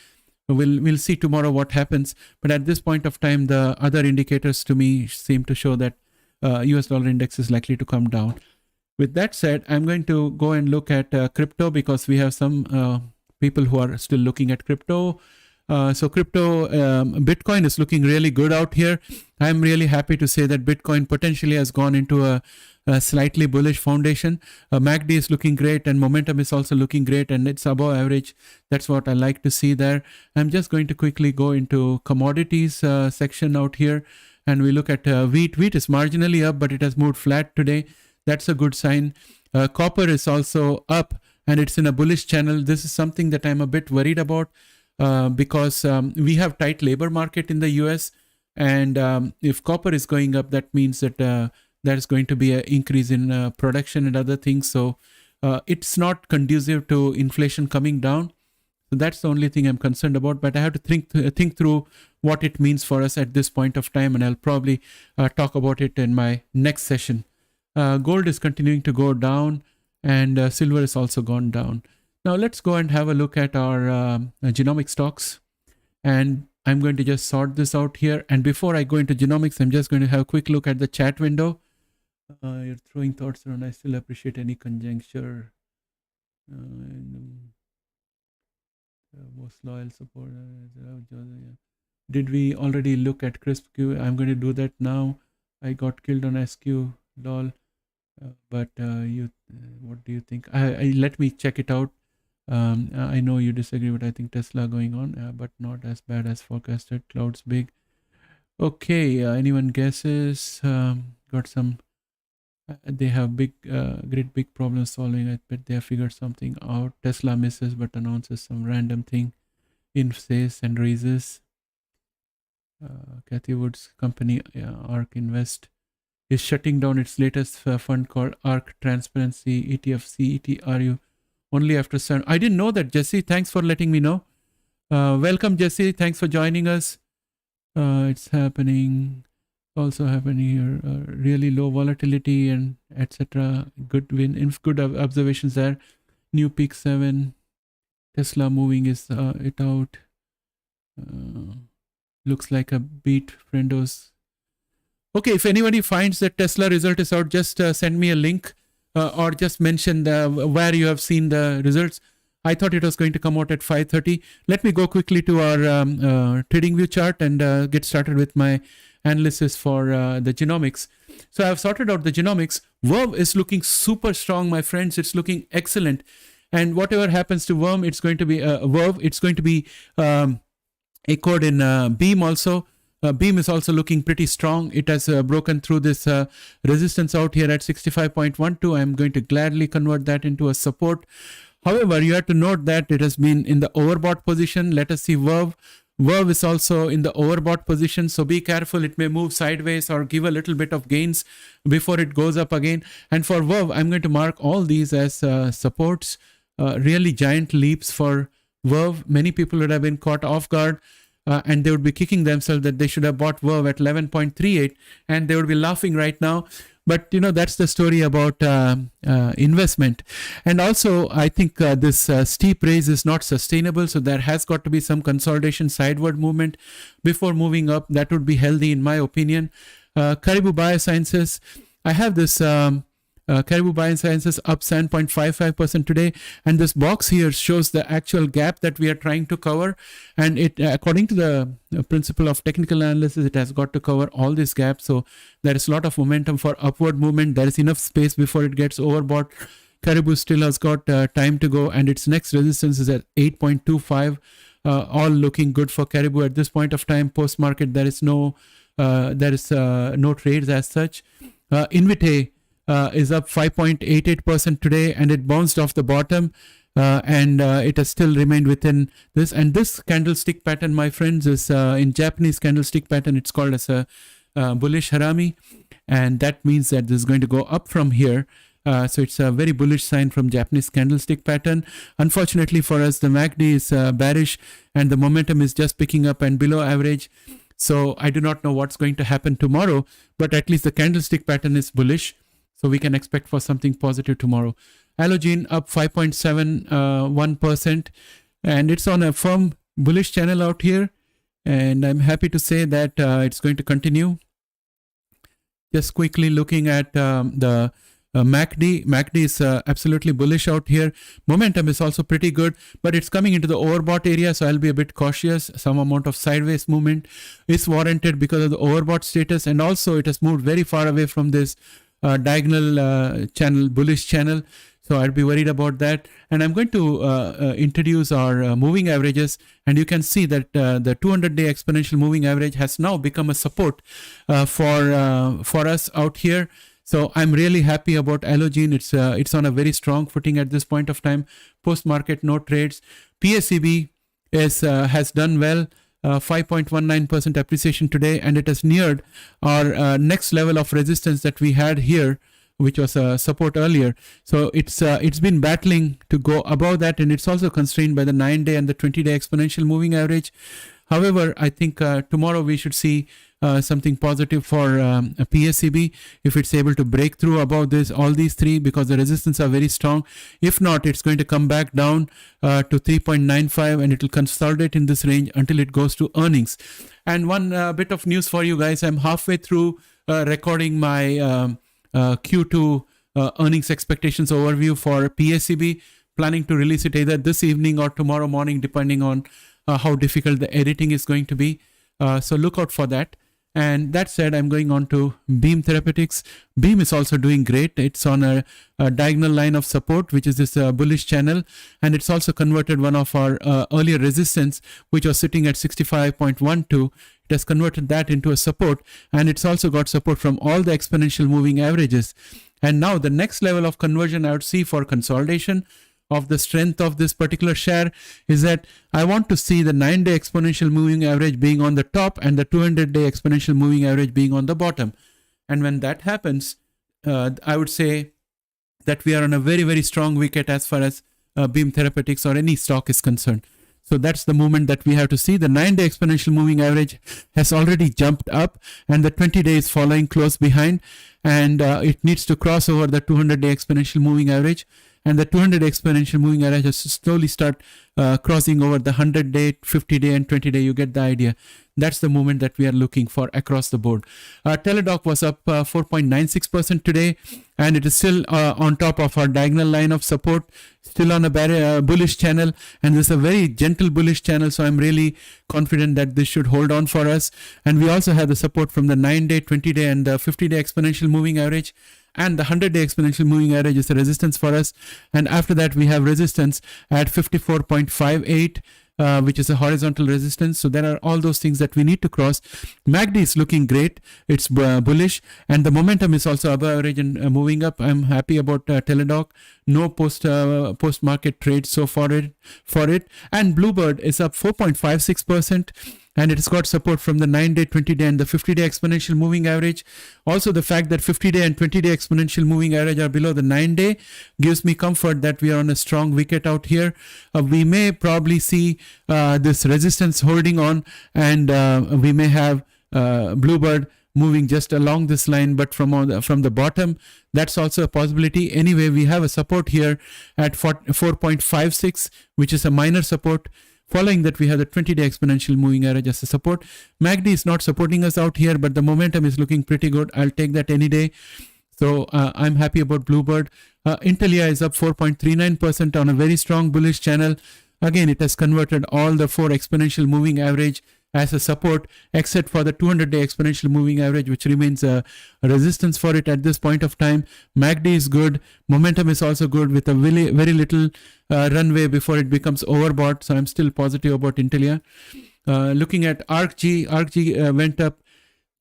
We'll see tomorrow what happens. But at this point of time, the other indicators to me seem to show that US dollar index is likely to come down. With that said, I'm going to go and look at crypto, because we have some people who are still looking at crypto. So crypto, Bitcoin is looking really good out here. I'm really happy to say that Bitcoin potentially has gone into a slightly bullish foundation. MACD is looking great, and momentum is also looking great, and it's above average. That's what I like to see there. I'm just going to quickly go into commodities section out here, and we look at wheat. Wheat is marginally up, but it has moved flat today. That's a good sign. Copper is also up, and it's in a bullish channel. This is something that I'm a bit worried about. Because we have tight labor market in the US, and if copper is going up, that means that there's going to be an increase in production and other things. So it's not conducive to inflation coming down. So that's the only thing I'm concerned about. But I have to think through what it means for us at this point of time, and I'll probably talk about it in my next session. Gold is continuing to go down, and silver has also gone down. Now let's go and have a look at our genomic stocks, and I'm going to just sort this out here. And before I go into genomics, I'm just going to have a quick look at the chat window. You're throwing thoughts around. I still appreciate any conjuncture. Most loyal support. Did we already look at CRISPR? I'm going to do that now. I got killed on SQ, lol. But what do you think? Let me check it out. I know you disagree, but I think Tesla going on, but not as bad as forecasted. Cloud's big. Okay, anyone guesses? Got some. They have great big problem solving. I bet they have figured something out. Tesla misses but announces some random thing. Says and raises. Cathy Wood's company, ARK Invest, is shutting down its latest fund called ARK Transparency ETF CETRU. Only after 7. I didn't know that, Jesse. Thanks for letting me know. Welcome, Jesse. Thanks for joining us. It's happening. Also happening here. Really low volatility and etc. Good win. Good observations there. New peak 7. Tesla moving it out. Looks like a beat, friendos. Okay, if anybody finds that Tesla result is out, just send me a link. Or just mention where you have seen the results. I thought it was going to come out at 5:30. Let me go quickly to our TradingView chart and get started with my analysis for the genomics. So I've sorted out the genomics. Verve is looking super strong, my friends. It's looking excellent. And whatever happens to Verve, it's going to be Verve. It's going to be echoed in Beam also. Beam is also looking pretty strong. It has broken through this resistance out here at 65.12. I'm going to gladly convert that into a support. However, you have to note that it has been in the overbought position. Let us see Verve. Verve is also in the overbought position, so be careful. It may move sideways or give a little bit of gains before it goes up again. And for Verve, I'm going to mark all these as supports. Really giant leaps for Verve. Many people would have been caught off guard. And they would be kicking themselves that they should have bought Verve at 11.38, and they would be laughing right now. But that's the story about investment. And also, I think this steep raise is not sustainable, so there has got to be some consolidation sideward movement before moving up. That would be healthy in my opinion. Caribou Biosciences, I have this Caribou Biosciences up 7.55% today, and this box here shows the actual gap that we are trying to cover, and it, according to the principle of technical analysis, it has got to cover all this gap. So there is a lot of momentum for upward movement. There is enough space before it gets overbought. Caribou still has got time to go, and its next resistance is at 8.25. All looking good for Caribou at this point of time. Post market, there is no trades as such. Invitae is up 5.88% today, and it bounced off the bottom, and it has still remained within this. And this candlestick pattern, my friends, is in Japanese candlestick pattern, it's called as a bullish harami, and that means that this is going to go up from here. So it's a very bullish sign from Japanese candlestick pattern. Unfortunately for us, the MACD is bearish, and the momentum is just picking up and below average. So I do not know what's going to happen tomorrow, but at least the candlestick pattern is bullish. So we can expect for something positive tomorrow. Allogene up 5.71%, and it's on a firm bullish channel out here. And I'm happy to say that it's going to continue. Just quickly looking at the MACD. MACD is absolutely bullish out here. Momentum is also pretty good, but it's coming into the overbought area, so I'll be a bit cautious. Some amount of sideways movement is warranted because of the overbought status, and also it has moved very far away from this diagonal channel, bullish channel. So I'd be worried about that. And I'm going to introduce our moving averages, and you can see that the 200-day exponential moving average has now become a support for us out here. So I'm really happy about Allogene. It's on a very strong footing at this point of time. Post market, no trades. PSEB has done well. 5.19% appreciation today, and it has neared our next level of resistance that we had here, which was support earlier. So it's been battling to go above that, and it's also constrained by the 9-day and the 20-day exponential moving average. However, I think tomorrow we should see something positive for a PSEB if it's able to break through above all these three, because the resistance are very strong. If not, it's going to come back down to 3.95, and it will consolidate in this range until it goes to earnings. And one bit of news for you guys: I'm halfway through recording my Q2 earnings expectations overview for PSEB, planning to release it either this evening or tomorrow morning, depending on how difficult the editing is going to be. So look out for that. And that said, I'm going on to Beam Therapeutics. Beam is also doing great. It's on a diagonal line of support, which is this bullish channel. And it's also converted one of our earlier resistance, which was sitting at 65.12. It has converted that into a support. And it's also got support from all the exponential moving averages. And now the next level of conversion I would see for consolidation of the strength of this particular share is that I want to see the 9-day exponential moving average being on the top and the 200-day exponential moving average being on the bottom. And when that happens, I would say that we are on a very, very strong wicket as far as Beam Therapeutics or any stock is concerned. So that's the movement that we have to see. The 9-day exponential moving average has already jumped up, and the 20-day is following close behind, and it needs to cross over the 200-day exponential moving average. And the 200 exponential moving average has to slowly start crossing over the 100-day, 50-day, and 20-day. You get the idea. That's the movement that we are looking for across the board. Teladoc was up 4.96% today, and it is still on top of our diagonal line of support, still on a bullish channel, and this is a very gentle bullish channel. So I'm really confident that this should hold on for us. And we also have the support from the 9-day, 20-day, and the 50-day exponential moving average. And the 100-day exponential moving average is a resistance for us. And after that, we have resistance at 54.58. which is a horizontal resistance. So there are all those things that we need to cross. MACD is looking great. It's bullish, and the momentum is also above average and moving up. I'm happy about Teladoc. No post market trade so far for it. And Bluebird is up 4.56%. And it's got support from the 9-day, 20-day, and the 50-day exponential moving average. Also, the fact that 50-day and 20-day exponential moving average are below the 9-day gives me comfort that we are on a strong wicket out here. We may probably see this resistance holding on, and we may have Bluebird moving just along this line, but from the bottom, that's also a possibility. Anyway, we have a support here at 4.56, which is a minor support. Following that, we have the 20-day exponential moving average as a support. MACD is not supporting us out here, but the momentum is looking pretty good. I'll take that any day. So I'm happy about Bluebird. Intelia is up 4.39% on a very strong bullish channel. Again, it has converted all the 4 exponential moving average as a support, except for the 200-day exponential moving average, which remains a resistance for it at this point of time. MACD is good. Momentum is also good with a very little runway before it becomes overbought. So I'm still positive about Intelia. Looking at ARCG went up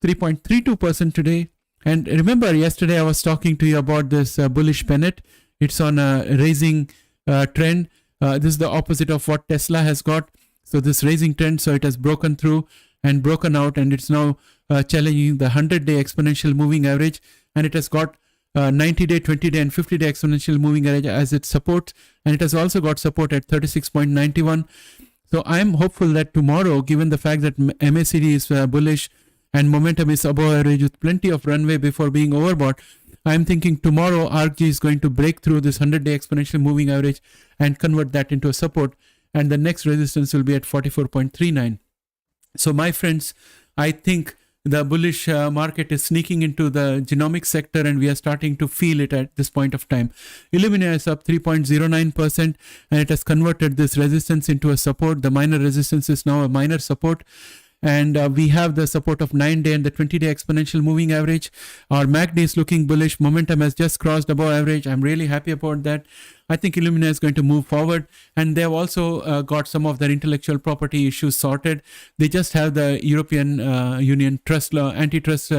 3.32% today. And remember, yesterday I was talking to you about this bullish pennant. It's on a raising trend. This is the opposite of what Tesla has got. So this raising trend, so it has broken through and broken out, and it's now challenging the 100-day exponential moving average, and it has got 90-day, 20-day, and 50-day exponential moving average as its support, and it has also got support at 36.91. So I am hopeful that tomorrow, given the fact that MACD is bullish and momentum is above average with plenty of runway before being overbought, I am thinking tomorrow ARCG is going to break through this 100-day exponential moving average and convert that into a support. And the next resistance will be at 44.39. So my friends, I think the bullish market is sneaking into the genomic sector, and we are starting to feel it at this point of time. Illumina is up 3.09%, and it has converted this resistance into a support. The minor resistance is now a minor support. And we have the support of 9-day and the 20-day exponential moving average. Our MACD is looking bullish. Momentum has just crossed above average. I'm really happy about that. I think Illumina is going to move forward. And they have also got some of their intellectual property issues sorted. They just have the European Union antitrust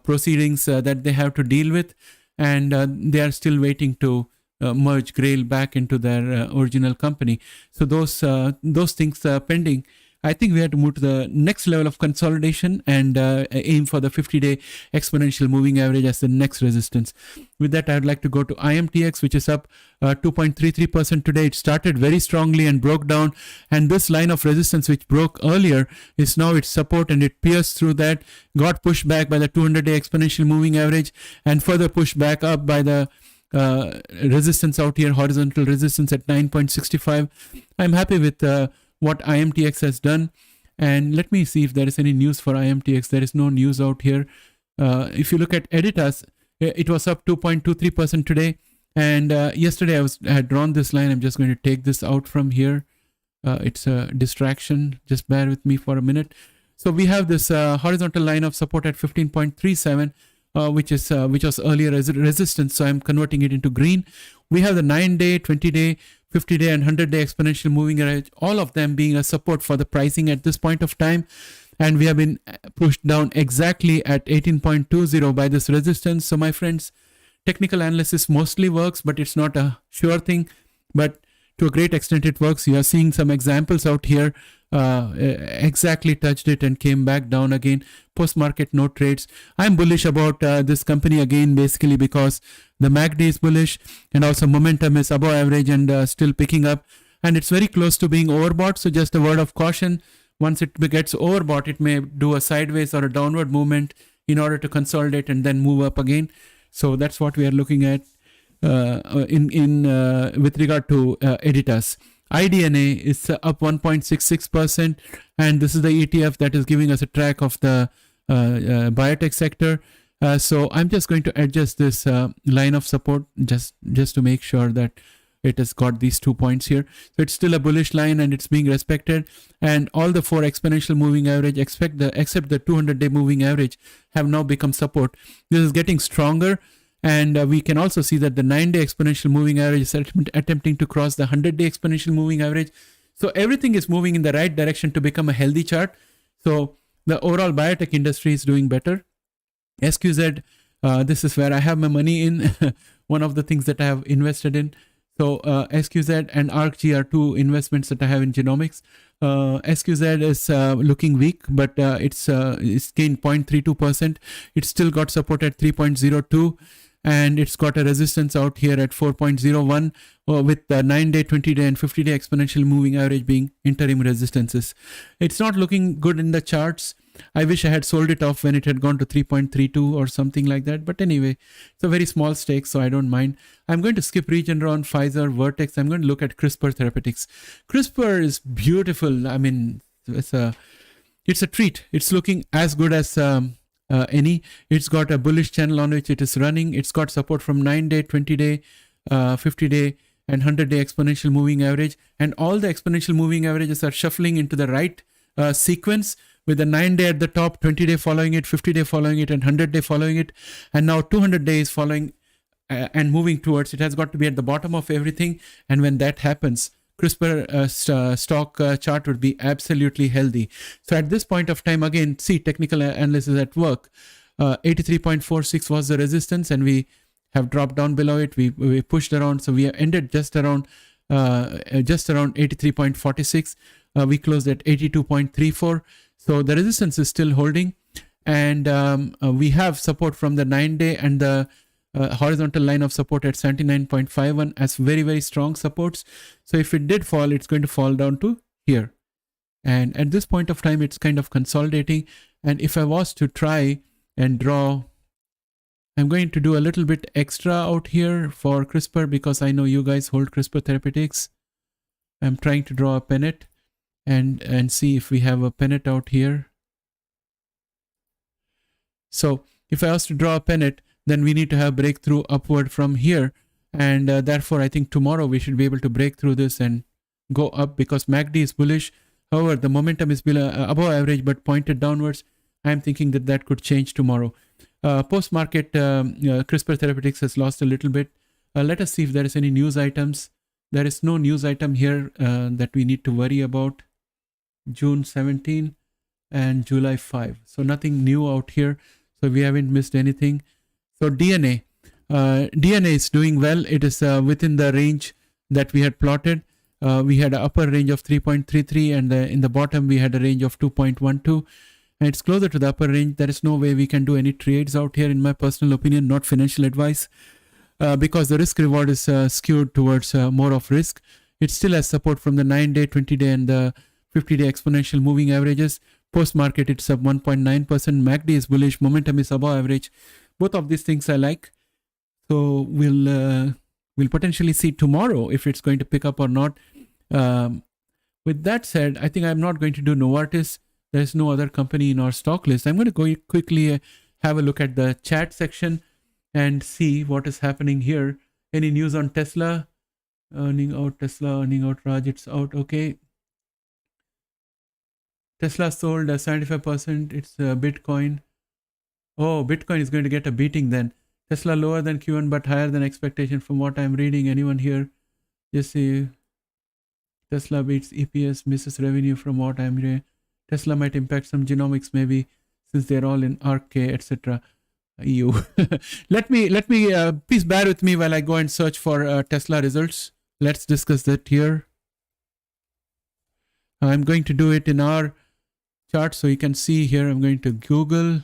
proceedings that they have to deal with. And they are still waiting to merge Grail back into their original company. So those things are pending. I think we have to move to the next level of consolidation and aim for the 50-day exponential moving average as the next resistance. With that, I'd like to go to IMTX, which is up 2.33% today. It started very strongly and broke down. And this line of resistance, which broke earlier, is now its support, and it pierced through that, got pushed back by the 200-day exponential moving average, and further pushed back up by the resistance out here, horizontal resistance at 9.65. I'm happy with what IMTX has done. And let me see if there is any news for IMTX. There is no news out here. If you look at Editas, it was up 2.23% today. And yesterday I had drawn this line. I'm just going to take this out from here. It's a distraction. Just bear with me for a minute. So we have this horizontal line of support at 15.37, which was earlier as resistance. So I'm converting it into green. We have the 9-day, 20-day, 50-day, and 100-day exponential moving average, all of them being a support for the pricing at this point of time. And we have been pushed down exactly at 18.20 by this resistance. So my friends, technical analysis mostly works, but it's not a sure thing. But to a great extent it works. You are seeing some examples out here. Exactly touched it and came back down again. Post-market no trades. I'm bullish about this company again, basically because the MACD is bullish, and also momentum is above average and still picking up, and it's very close to being overbought. So just a word of caution, once it gets overbought, it may do a sideways or a downward movement in order to consolidate and then move up again. So that's what we are looking at with regard to Editas. IDNA is up 1.66%, and this is the ETF that is giving us a track of the biotech sector. So I'm just going to adjust this line of support just to make sure that it has got these 2 points here. So it's still a bullish line and it's being respected. And all the 4 exponential moving average, except the 200-day moving average, have now become support. This is getting stronger. And we can also see that the 9-day exponential moving average is attempting to cross the 100-day exponential moving average. So everything is moving in the right direction to become a healthy chart. So the overall biotech industry is doing better. SQZ, this is where I have my money in. One of the things that I have invested in. So SQZ and ArcG are two investments that I have in genomics. SQZ is looking weak, but it's gained 0.32%. It's still got support at 3.02, and it's got a resistance out here at 4.01, with the 9-day, 20-day, and 50-day exponential moving average being interim resistances. It's not looking good in the charts. I wish I had sold it off when it had gone to 3.32 or something like that. But anyway, it's a very small stake, so I don't mind. I'm going to skip Regeneron, Pfizer, Vertex. I'm going to look at CRISPR Therapeutics. CRISPR is beautiful. I mean, it's a treat. It's looking as good as any. It's got a bullish channel on which it is running. It's got support from 9-day, 20-day, 50-day, and 100-day exponential moving average. And all the exponential moving averages are shuffling into the right sequence, with the 9-day at the top, 20-day following it, 50-day following it, and 100-day following it. And now 200 days following and moving towards it. Has got to be at the bottom of everything. And when that happens, CRISPR stock chart would be absolutely healthy. So at this point of time, again, see technical analysis at work. 83.46 was the resistance, and we have dropped down below it. We pushed around, so we have ended just around 83.46. We closed at 82.34. So the resistance is still holding, and we have support from the 9-day and the horizontal line of support at 79.51 as very, very strong supports. So if it did fall, it's going to fall down to here. And at this point of time, it's kind of consolidating. And if I was to try and draw, I'm going to do a little bit extra out here for CRISPR, because I know you guys hold CRISPR Therapeutics. I'm trying to draw a pennant and see if we have a pennant out here. So if I was to draw a pennant, then we need to have breakthrough upward from here. And therefore, I think tomorrow we should be able to break through this and go up, because MACD is bullish. However, the momentum is below, above average but pointed downwards. I'm thinking that that could change tomorrow. Post-market, CRISPR Therapeutics has lost a little bit. Let us see if there is any news items. There is no news item here that we need to worry about. June 17 and July 5. So nothing new out here. So we haven't missed anything. So DNA is doing well. It is within the range that we had plotted. We had an upper range of 3.33, and in the bottom we had a range of 2.12. And it's closer to the upper range. There is no way we can do any trades out here, in my personal opinion, not financial advice, because the risk reward is skewed towards more of risk. It still has support from the 9-day, 20-day, and the 50-day exponential moving averages. Post-market, it's up 1.9%. MACD is bullish. Momentum is above average. Both of these things I like. So we'll potentially see tomorrow if it's going to pick up or not. With that said, I think I'm not going to do Novartis. There's no other company in our stock list. I'm going to go quickly have a look at the chat section and see what is happening here. Any news on Tesla? Earning out, Tesla earning out, Raj, it's out. Okay. Tesla sold 75%. It's Bitcoin. Oh, Bitcoin is going to get a beating then. Tesla lower than Q1 but higher than expectation from what I'm reading. Anyone here? Just see. Tesla beats EPS, misses revenue from what I'm reading. Tesla might impact some genomics maybe, since they're all in ARK, etc. You. let me please bear with me while I go and search for Tesla results. Let's discuss that here. I'm going to do it in our chart so you can see here. I'm going to Google.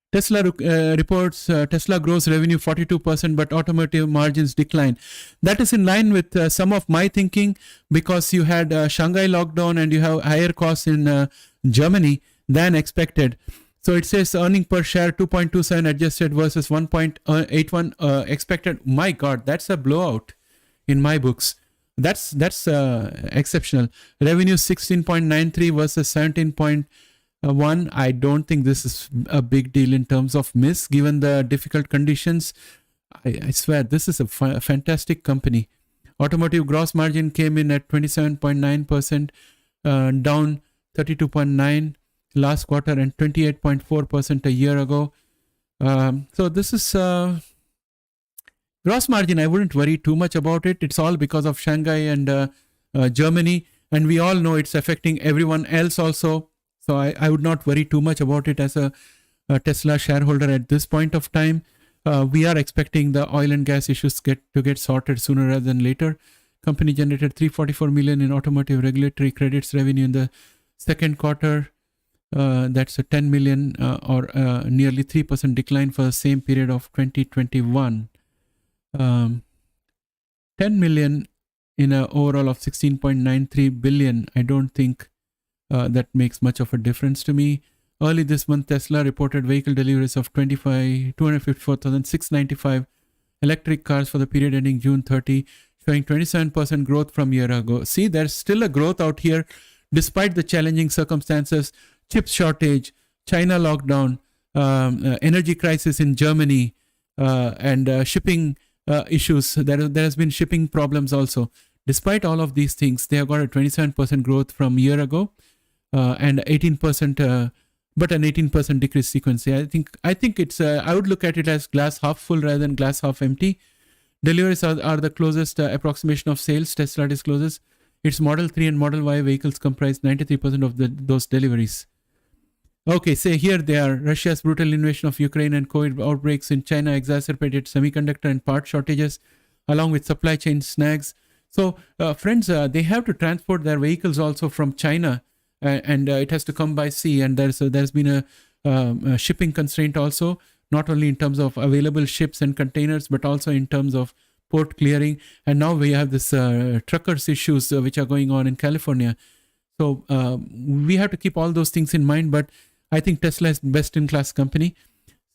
Tesla reports Tesla grows revenue 42%, but automotive margins decline. That is in line with some of my thinking, because you had Shanghai lockdown and you have higher costs in Germany than expected. So it says earning per share 2.27 adjusted versus 1.81 expected. My God, that's a blowout in my books. That's exceptional. Revenue 16.93 versus 17.1. I don't think this is a big deal in terms of miss, given the difficult conditions. I swear this is a fantastic company. Automotive gross margin came in at 27.9%, down 32.9. last quarter and 28.4% a year ago. So this is gross margin. I wouldn't worry too much about it. It's all because of Shanghai and Germany, and we all know it's affecting everyone else also. So I would not worry too much about it as a Tesla shareholder at this point of time. We are expecting the oil and gas issues to get sorted sooner rather than later. Company generated $344 million in automotive regulatory credits revenue in the second quarter. That's a $10 million or nearly 3% decline for the same period of 2021. $10 million in an overall of 16.93 billion. I don't think that makes much of a difference to me. Early this month, Tesla reported vehicle deliveries of 254,695 electric cars for the period ending June 30, showing 27% growth from a year ago. See, there's still a growth out here despite the challenging circumstances, chip shortage, China lockdown, energy crisis in Germany, and shipping issues. There has been shipping problems also. Despite all of these things, they have got a 27% growth from a year ago, and 18%, but an 18% decrease sequentially. I think it's. I would look at it as glass half full rather than glass half empty. Deliveries are the closest approximation of sales Tesla discloses. Its Model 3 and Model Y vehicles comprise 93% of those deliveries. Okay, say here they are. Russia's brutal invasion of Ukraine and COVID outbreaks in China exacerbated semiconductor and part shortages, along with supply chain snags. So, friends, they have to transport their vehicles also from China, and it has to come by sea. And there's been a shipping constraint also, not only in terms of available ships and containers, but also in terms of port clearing. And now we have this truckers issues which are going on in California. So we have to keep all those things in mind. But I think Tesla is best-in-class company.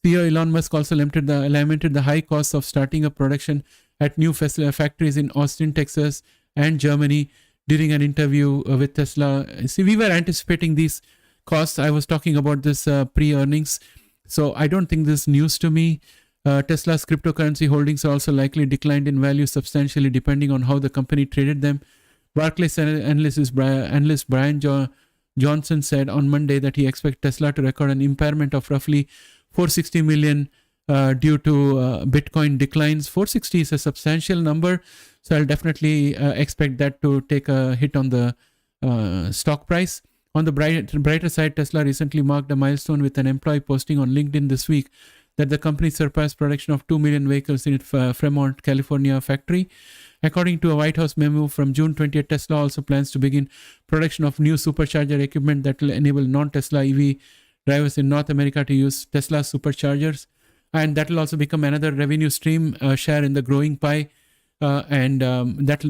CEO Elon Musk also lamented the high costs of starting up production at new factories in Austin, Texas, and Germany during an interview with Tesla. See, we were anticipating these costs. I was talking about this pre-earnings. So I don't think this is news to me. Tesla's cryptocurrency holdings are also likely declined in value substantially depending on how the company traded them. Barclays analyst Brian Johnson said on Monday that he expects Tesla to record an impairment of roughly $460 million due to Bitcoin declines. 460 is a substantial number, so I'll definitely expect that to take a hit on the stock price. On the brighter side, Tesla recently marked a milestone with an employee posting on LinkedIn this week that the company surpassed production of 2 million vehicles in its Fremont, California factory. According to a White House memo from June 20th, Tesla also plans to begin production of new supercharger equipment that will enable non-Tesla EV drivers in North America to use Tesla superchargers. And that will also become another revenue stream share in the growing pie. That's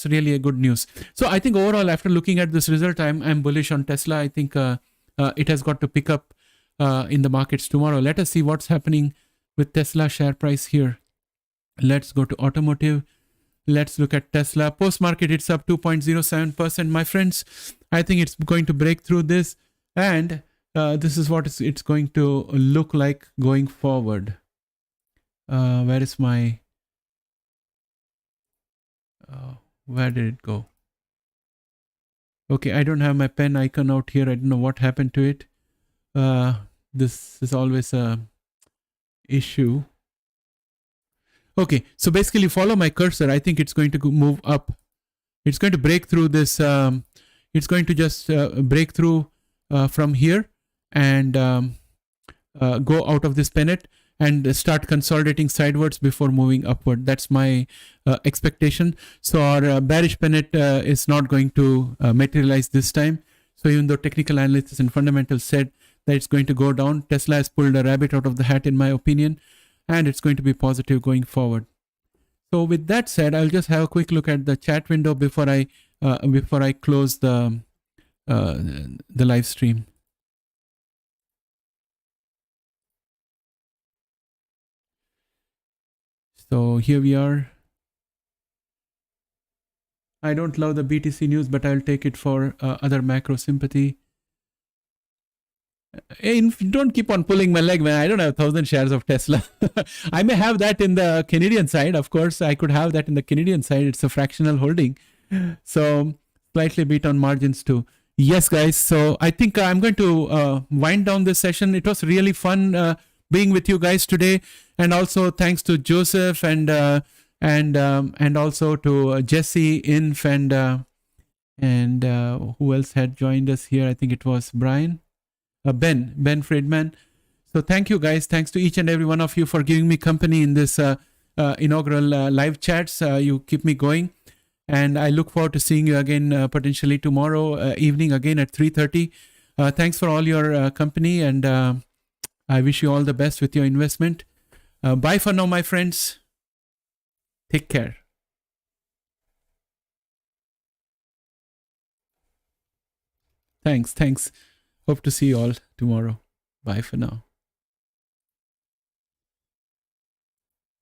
really a good news. So I think overall, after looking at this result, I'm bullish on Tesla. I think it has got to pick up in the markets tomorrow. Let us see what's happening with Tesla share price here. Let's go to automotive. Let's look at Tesla. Post-market, it's up 2.07%. My friends, I think it's going to break through this. And this is what it's going to look like going forward. Where is my... where did it go? Okay, I don't have my pen icon out here. I don't know what happened to it. This is always a issue. Okay, so basically follow my cursor. I think it's going to move up. It's going to break through this. It's going to just break through from here and go out of this pennant and start consolidating sidewards before moving upward. That's my expectation. So our bearish pennant is not going to materialize this time. So even though technical analysts and fundamentals said that it's going to go down, Tesla has pulled a rabbit out of the hat in my opinion, and it's going to be positive going forward. So with that said, I'll just have a quick look at the chat window before I close the live stream. So here we are. I don't love the BTC news, but I'll take it for other macro sympathy. Hey, don't keep on pulling my leg, man. I don't have 1,000 shares of Tesla. I may have that in the Canadian side. Of course, I could have that in the Canadian side. It's a fractional holding. So slightly beat on margins too. Yes, guys. So I think I'm going to wind down this session. It was really fun being with you guys today, and also thanks to Joseph and also to Jesse, Inf, and who else had joined us here? I think it was Brian, Ben Friedman. So thank you, guys. Thanks to each and every one of you for giving me company in this inaugural live chats. You keep me going. And I look forward to seeing you again potentially tomorrow evening again at 3:30. Thanks for all your company, and I wish you all the best with your investment. Bye for now, my friends. Take care. Thanks. Hope to see you all tomorrow. Bye for now.